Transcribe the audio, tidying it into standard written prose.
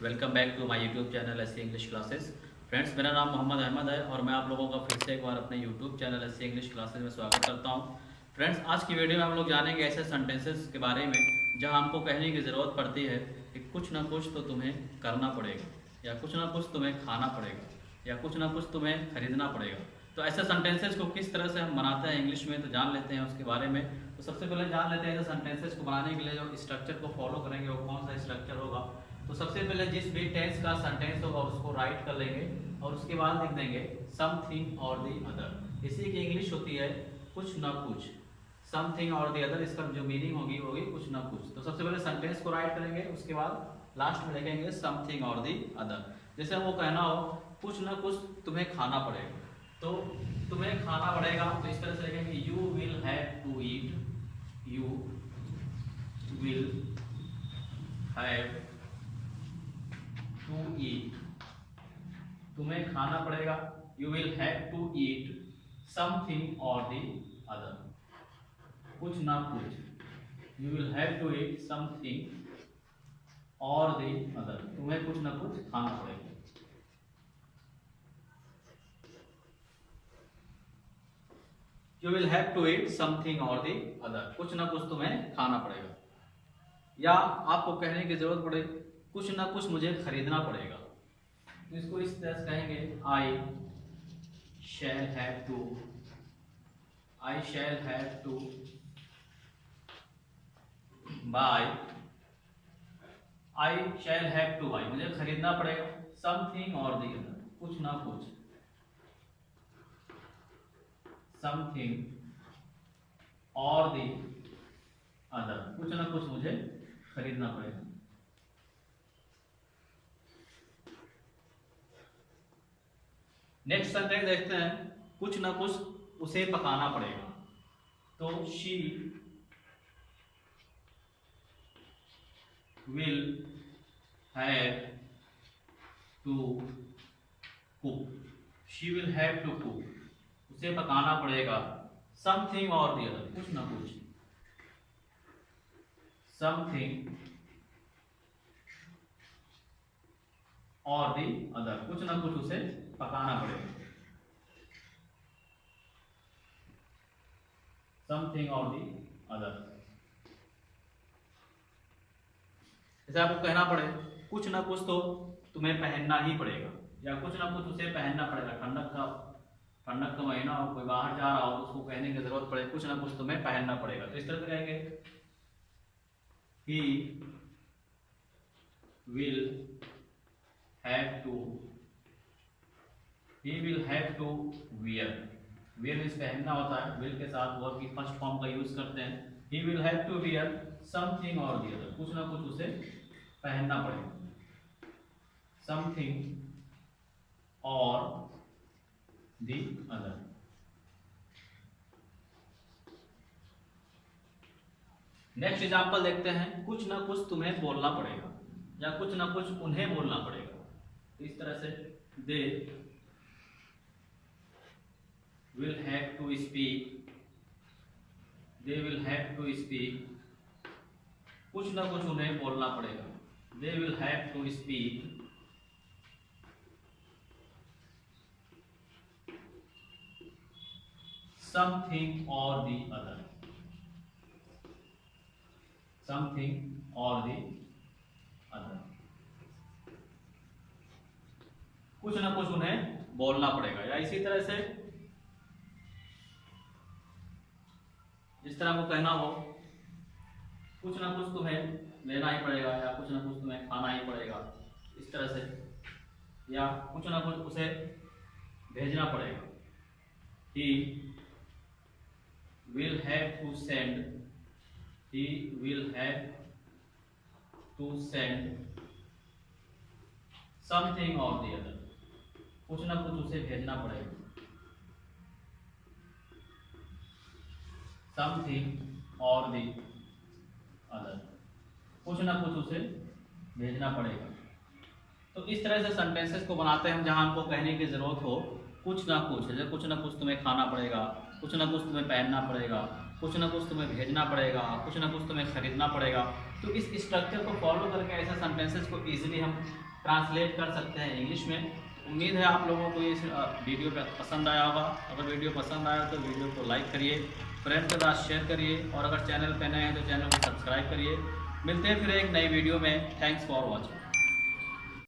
Welcome back to my YouTube channel SC English classes. Friends, मेरा नाम मोहम्मद अहमद है और मैं आप लोगों का फिर से एक बार अपने YouTube channel SC English classes में स्वागत करता हूं। फ्रेंड्स, आज की वीडियो में हम लोग जानेंगे ऐसे सेंटेंसेस के बारे में जहां हमको कहने की ज़रूरत पड़ती है कि कुछ ना कुछ तो तुम्हें करना पड़ेगा, या कुछ ना कुछ तुम्हें खाना पड़ेगा, या कुछ ना कुछ तुम्हें खरीदना पड़ेगा। तो ऐसे सेंटेंसेस को किस तरह से हम बनाते हैं इंग्लिश में, तो जान लेते हैं उसके बारे में। तो सबसे पहले जान लेते हैं ऐसे सेंटेंसेस को बनाने के लिए जो स्ट्रक्चर को फॉलो करेंगे वो कौन सा स्ट्रक्चर होगा। तो सबसे पहले जिस भी टेंस का सेंटेंस होगा उसको राइट कर लेंगे और उसके बाद लिख देंगे समथिंग और दी अदर। इसी की इंग्लिश होती है कुछ ना कुछ। समथिंग और दी अदर, इसका जो मीनिंग होगी कुछ ना कुछ। तो सबसे पहले सेंटेंस को राइट करेंगे, उसके बाद लास्ट में लिखेंगे समथिंग और दी अदर। जैसे वो कहना हो कुछ ना कुछ तुम्हें खाना पड़ेगा, तो तुम्हें खाना पड़ेगा तो इस तरह से लिखेंगे you will have to eat, you will have to eat, तुम्हें खाना पड़ेगा। You will have to eat something or the other, कुछ ना कुछ। You will have to eat something or the other, तुम्हें कुछ ना कुछ खाना पड़ेगा। You will have to eat something or the other, कुछ ना कुछ तुम्हें खाना पड़ेगा। या आपको कहने की जरूरत पड़े कुछ ना कुछ मुझे खरीदना पड़ेगा, तो इसको इस तरह से कहेंगे I shall have to, I shall have to buy, I shall have to buy, मुझे खरीदना पड़ेगा समथिंग और दी अदर, कुछ ना कुछ। समथिंग और दी अदर, कुछ ना कुछ मुझे खरीदना पड़ेगा। नेक्स्ट सेंटेंस देखते हैं, कुछ ना कुछ उसे पकाना पड़ेगा। तो she will have to cook, she will have to cook, उसे पकाना पड़ेगा समथिंग और दी अदर, कुछ ना कुछ। समथिंग और दी अदर, कुछ ना कुछ उसे पकाना पड़ेगा। समथिंग और दी अदर, जैसे आपको कहना पड़े कुछ ना कुछ तो तुम्हें पहनना ही पड़ेगा, या कुछ ना कुछ उसे पहनना पड़ेगा। ठंडक का महीना हो, कोई बाहर जा रहा हो तो उसको कहने की जरूरत पड़े कुछ ना कुछ तुम्हें पहनना पड़ेगा, तो इस तरह से कहेंगे he will have to, he will have to wear, wear means पहनना होता है, will के साथ वर्ब की फर्स्ट फॉर्म का यूज करते हैं। he will have to wear something or the other, कुछ ना कुछ उसे पहनना पड़ेगा। something or the other। Next example देखते हैं, कुछ ना कुछ तुम्हें बोलना पड़ेगा, या कुछ ना कुछ उन्हें बोलना पड़ेगा। तो इस तरह से they will have to speak, they will have to speak, कुछ ना कुछ उन्हें बोलना पड़ेगा। They will have to speak something or the other, something or the other, कुछ ना कुछ उन्हें बोलना पड़ेगा। या इसी तरह से जिस तरह को कहना हो कुछ ना कुछ तुम्हें लेना ही पड़ेगा, या कुछ ना कुछ तुम्हें खाना ही पड़ेगा, इस तरह से। या कुछ ना कुछ उसे भेजना पड़ेगा, he will have to send, he will have to send something or the other, कुछ ना कुछ उसे भेजना पड़ेगा। something or the other, कुछ ना कुछ उसे भेजना पड़ेगा। तो इस तरह से सेंटेंसेस को बनाते हैं हम जहां हमको कहने की जरूरत हो कुछ ना कुछ, जैसे कुछ ना कुछ तुम्हें खाना पड़ेगा, कुछ ना कुछ तुम्हें पहनना पड़ेगा, कुछ ना कुछ तुम्हें भेजना पड़ेगा, कुछ ना कुछ तुम्हें खरीदना पड़ेगा। तो इस स्ट्रक्चर को फॉलो करके ऐसे सेंटेंसेस को ईजिली हम ट्रांसलेट कर सकते हैं इंग्लिश में। उम्मीद है आप लोगों को ये वीडियो पसंद आया होगा। अगर वीडियो पसंद आया तो वीडियो को लाइक करिए, फ्रेंड के साथ शेयर करिए, और अगर चैनल पे नए हैं तो चैनल को सब्सक्राइब करिए। मिलते हैं फिर एक नई वीडियो में। Thanks for watching.